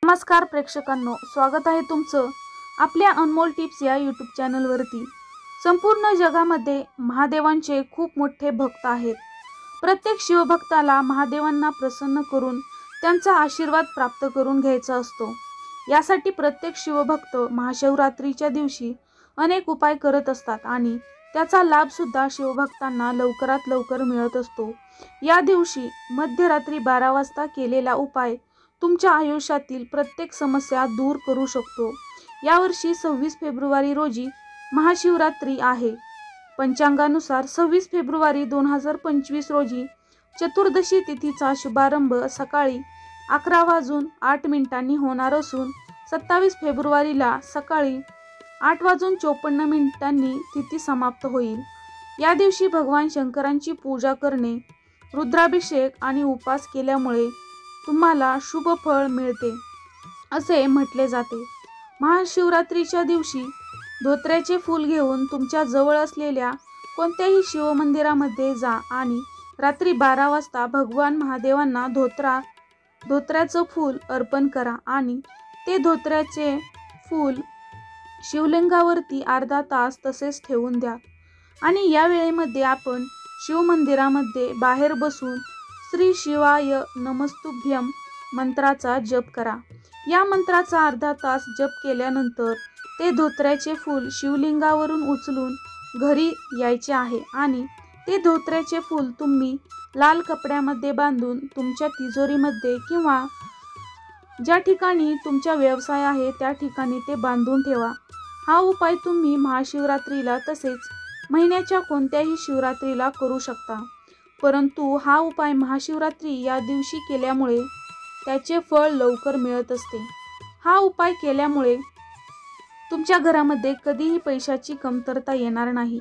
नमस्कार प्रेक्षकांनो, स्वागत आहे तुमचं आपल्या अनमोल टिप्स या यूट्यूब चॅनलवरती। संपूर्ण जगामध्ये महादेवांचे खूप मोठे भक्त आहेत। प्रत्येक शिवभक्ताला महादेवांना प्रसन्न करून त्यांचा आशीर्वाद प्राप्त करून घ्यायचा असतो। यासाठी प्रत्येक शिवभक्त महाशिवरात्रीच्या दिवशी अनेक उपाय करत असतात आणि त्याचा लाभ सुद्धा शिवभक्तांना लवकरात लवकर मिळत असतो। या दिवशी मध्यरात्री 12 वाजता केलेला उपाय तुमच्या आयुष्यातील प्रत्येक समस्या दूर करू शकतो। यावर्षी 26 फेब्रुवारी रोजी महाशिवरात्री आहे। पंचांगानुसार 26 फेब्रुवारी 2025 रोजी चतुर्दशी तिथीचा शुभारंभ सकाळी 11:08 होणार असून 27 फेब्रुवारीला सकाळी 8:54 तिथी समाप्त होईल। या दिवशी भगवान शंकरांची पूजा करणे, रुद्राभिषेक आणि उपास केल्यामुळे तुम्हाला शुभ फळ मिळते असे म्हटले जाते। महाशिवरात्रीच्या दिवशी धोत्र्याचे फूल घेऊन तुमच्या जवळ असलेल्या कोणत्याही शिवमंदिरामध्ये जा आणि रात्री 12 वाजता भगवान महादेवांना धोत्र्याचं फूल अर्पण करा आणि ते धोत्र्याचे फूल शिवलिंगावरती अर्धा तास तसेच ठेवून द्या आणि या वेळेमध्ये आपण शिवमंदिरामध्ये बाहेर बसून श्री शिवाय नमस्तुभ्यम मंत्राचा जप करा। या मंत्राचा अर्धा तास जप केल्यानंतर ते धोत्र्याचे फूल शिवलिंगावरून उचलून घरी यायचे आहे आणि ते धोत्र्याचे फूल तुम्ही लाल कपड्यामध्ये बांधून तुमच्या तिजोरीमध्ये किंवा ज्या ठिकाणी तुमचा व्यवसाय आहे त्या ठिकाणी ते बांधून ठेवा। हा उपाय तुम्ही महाशिवरात्रीला तसेच महिन्याच्या कोणत्याही शिवरात्रीला करू शकता, परंतु हा उपाय महाशिवरात्री या दिवशी केल्यामुळे त्याचे फळ लवकर मिळत असते। हा उपाय केल्यामुळे तुमच्या घरामध्ये कधीही पैशाची कमतरता येणार नाही।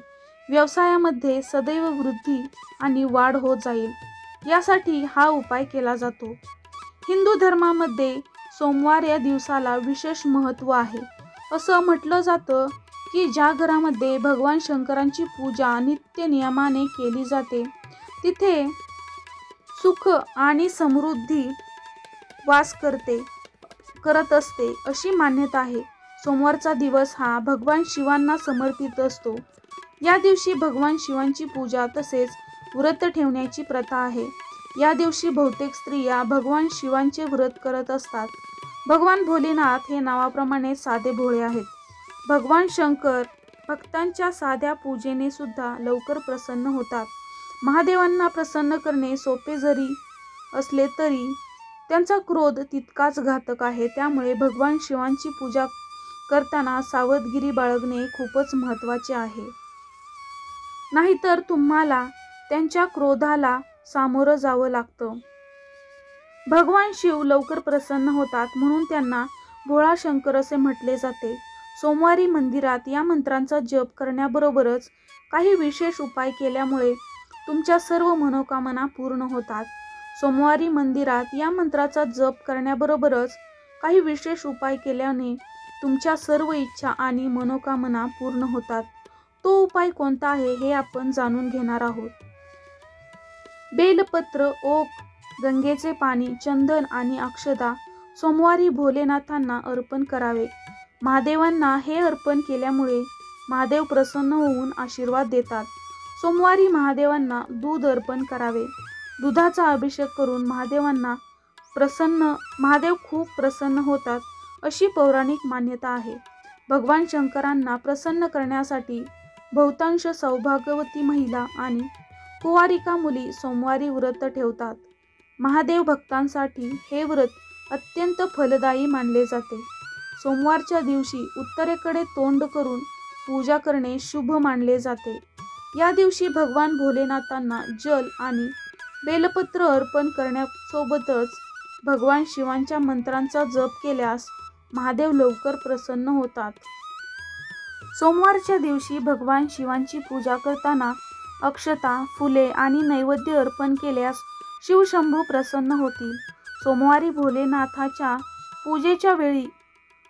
व्यवसायामध्ये सदैव वृद्धी आणि वाढ होत जाईल, यासाठी हा उपाय केला जातो। हिंदू धर्मामध्ये सोमवार या दिवसाला विशेष महत्त्व आहे। असं म्हटलं जातं की ज्या घरामध्ये भगवान शंकरांची पूजा नित्य नियमाने केली जाते तिथे सुख आणि समृद्धी वास करत असते अशी मान्यता आहे। सोमवारचा दिवस हा भगवान शिवांना समर्पित असतो। या दिवशी भगवान शिवांची पूजा तसेच व्रत ठेवण्याची प्रथा आहे। या दिवशी बहुतेक स्त्रिया भगवान शिवांचे व्रत करत असतात। भगवान भोलेनाथ हे नावाप्रमाणे साधे भोळे आहेत। भगवान शंकर भक्तांच्या साध्या पूजेने सुद्धा लवकर प्रसन्न होतात। महादेवांना प्रसन्न करणे सोपे जरी असले तरी त्यांचा क्रोध तितकाच घातक आहे। त्यामुळे भगवान शिवांची पूजा करताना सावधगिरी बाळगणे खूपच महत्त्वाचे आहे, नाहीतर तुम्हाला त्यांच्या क्रोधाला सामोरं जावं लागतं। भगवान शिव लवकर प्रसन्न होतात म्हणून त्यांना भोळा शंकर असे म्हटले जाते। सोमवारी मंदिरात या मंत्रांचा जप करण्याबरोबरच काही विशेष उपाय केल्यामुळे तुमच्या सर्व मनोकामना पूर्ण होतात। सोमवारी मंदिरात या मंत्राचा जप करण्याबरोबरच काही विशेष उपाय केल्याने तुमच्या सर्व इच्छा आणि मनोकामना पूर्ण होतात। तो उपाय कोणता आहे हे आपण जाणून घेणार आहोत। बेलपत्र, ओक, गंगेचे पाणी, चंदन आणि अक्षता सोमवारी भोलेनाथांना अर्पण करावे। महादेवांना हे अर्पण केल्यामुळे महादेव प्रसन्न होऊन आशीर्वाद देतात। सोमवारी महादेवांना दूध अर्पण करावे। दुधाचा अभिषेक करून महादेव खूप प्रसन्न होतात अशी पौराणिक मान्यता आहे। भगवान शंकरांना प्रसन्न करण्यासाठी बहुतांश सौभाग्यवती महिला आणि कुवारिका मुली सोमवारी व्रत ठेवतात। महादेव भक्तांसाठी हे व्रत अत्यंत फलदायी मानले जाते। सोमवारच्या दिवशी उत्तरेकडे तोंड करून पूजा करणे शुभ मानले जाते। या दिवशी भगवान भोलेनाथांना जल आणि बेलपत्र अर्पण करण्यासोबतच भगवान शिवांच्या मंत्रांचा जप केल्यास महादेव लवकर प्रसन्न होतात। सोमवारच्या दिवशी भगवान शिवांची पूजा करताना अक्षता, फुले आणि नैवेद्य अर्पण केल्यास शिवशंभू प्रसन्न होतील। सोमवारी भोलेनाथाच्या पूजेच्या वेळी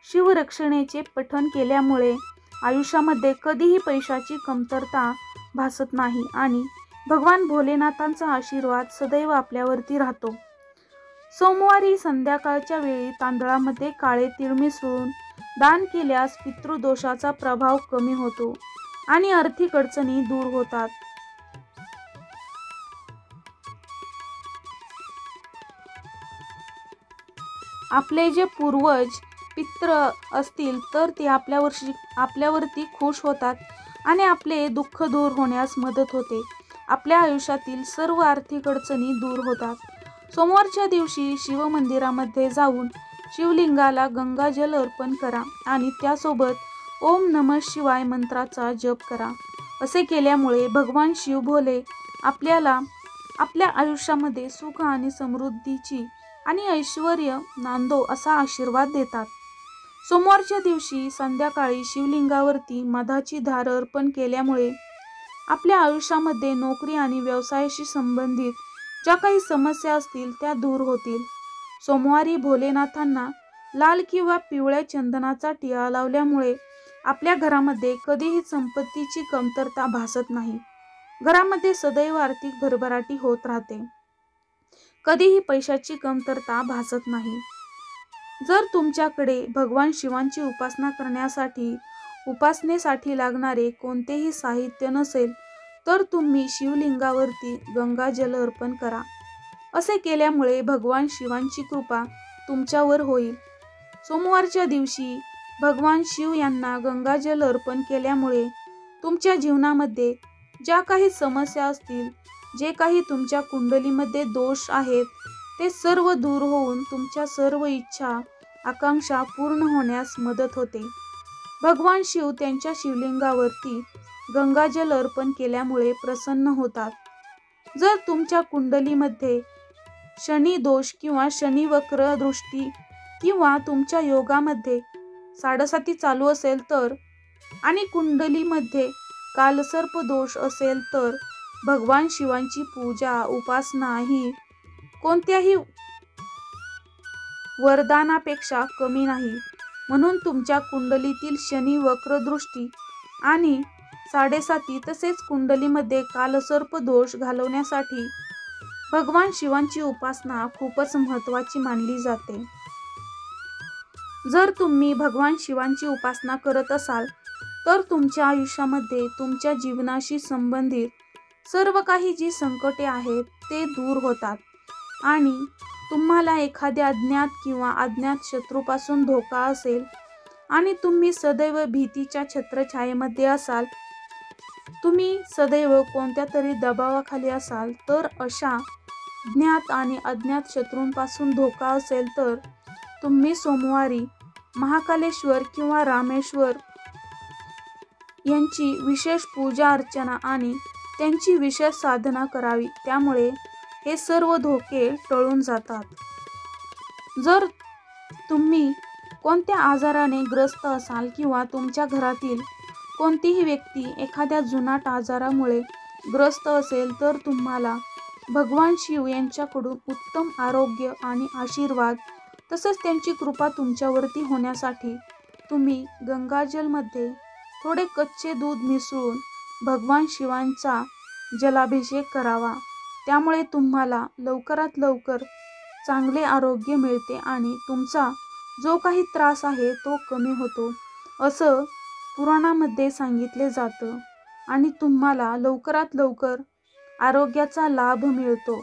शिवरक्षणेचे पठण केल्यामुळे आयुष्यामध्ये कधीही पैशाची कमतरता भासत नाही आणि भगवान भोलेनाथांचा आशीर्वाद सदैव आपल्यावरती राहतो। सोमवारी संध्याकाळच्या वेळी तांदळामध्ये काळे तीळ मिसळून दान केल्यास पितृदोषाचा प्रभाव कमी होतो आणि आर्थिक अडचणी दूर होतात. आपले जे पूर्वज पितृ असतील तर ते आपल्यावरती खुश होतात आणि आपले दुःख दूर होण्यास मदत होते. आपल्या आयुष्यातील सर्व आर्थिक अडचणी दूर होतात. सोमवारच्या दिवशी शिवमंदिरामध्ये जाऊन शिवलिंगाला गंगाजल अर्पण करा आणि त्यासोबत ओम नमः शिवाय मंत्राचा जप करा. असे केल्यामुळे भगवान शिव भोले आपल्याला आपल्या आयुष्यामध्ये सुख आणि समृद्धीची आणि ऐश्वर्य नांदो असा आशीर्वाद देतात. सोमवारच्या दिवशी संध्याकाळी शिवलिंगावरती मधाची धार अर्पण केल्यामुळे आपल्या आयुष्यामध्ये नोकरी आणि व्यवसायाशी संबंधित ज्या काही समस्या असतील त्या दूर होतील. सोमवारी भोलेनाथांना लाल किंवा पिवळ्या चंदनाचा टिळा लावल्यामुळे आपल्या घरामध्ये कधीही संपत्तीची कमतरता भासत नाही. घरामध्ये सदैव आर्थिक भरभराटी होत राहते. कधीही पैशाची कमतरता भासत नाही. जर तुमच्याकडे भगवान शिवांची उपासनेसाठी लागणारे कोणतेही साहित्य नसेल तर तुम्ही शिवलिंगावरती गंगाजल अर्पण करा. असे केल्यामुळे भगवान शिवांची कृपा तुमच्यावर होईल. सोमवारच्या दिवशी भगवान शिव यांना गंगाजल अर्पण केल्यामुळे तुमच्या जीवनामध्ये ज्या काही समस्या असतील, जे काही तुमच्या कुंडलीमध्ये दोष आहेत ते सर्व दूर होऊन तुमच्या सर्व इच्छा आकांक्षा पूर्ण होण्यास मदत होते. भगवान शिव त्यांच्या शिवलिंगावरती गंगाजल अर्पण केल्यामुळे प्रसन्न होतात. जर तुमच्या कुंडलीमध्ये शनी दोष किंवा शनी वक्र दृष्टी किंवा तुमच्या योगामध्ये साडेसाती चालू असेल तर आणि कुंडलीमध्ये कालसर्प दोष असेल तर भगवान शिवांची पूजा उपासना ही कोणत्याही वरदानापेक्षा कमी नाही. म्हणून तुमच्या कुंडलीतील शनी वक्रदृष्टी आणि साडेसाती तसेच कुंडलीमध्ये कालसर्प दोष घालवण्यासाठी भगवान शिवांची उपासना खूपच महत्त्वाची मानली जाते. जर तुम्ही भगवान शिवांची उपासना करत असाल तर तुमच्या आयुष्यामध्ये तुमच्या जीवनाशी संबंधित सर्व काही जी संकटे आहेत ते दूर होतात आणि तुम्हाला एखाद्या अज्ञात किंवा अज्ञात शत्रूपासून धोका असेल आणि तुम्ही सदैव भीतीच्या छत्रछायेमध्ये असाल, तुम्ही सदैव कोणत्या तरी दबावाखाली असाल तर अशा ज्ञात आणि अज्ञात शत्रूंपासून धोका असेल तर तुम्ही सोमवारी महाकालेश्वर किंवा रामेश्वर यांची विशेष पूजा अर्चना आणि त्यांची विशेष साधना करावी. त्यामुळे हे सर्व धोके टळून जातात. जर तुम्ही कोणत्या आजाराने ग्रस्त असाल किंवा तुमच्या घरातील कोणतीही व्यक्ती एखाद्या जुनाट आजारामुळे ग्रस्त असेल तर तुम्हाला भगवान शिव यांच्याकडून उत्तम आरोग्य आणि आशीर्वाद तसंच त्यांची कृपा तुमच्यावरती होण्यासाठी तुम्ही गंगाजलमध्ये थोडे कच्चे दूध मिसळून भगवान शिवांचा जलाभिषेक करावा. त्यामुळे तुम्हाला लवकरात लवकर चांगले आरोग्य मिळते आणि तुमचा जो काही त्रास आहे तो कमी होतो असं पुराणामध्ये सांगितले जातं आणि तुम्हाला लवकरात लवकर आरोग्याचा लाभ मिळतो.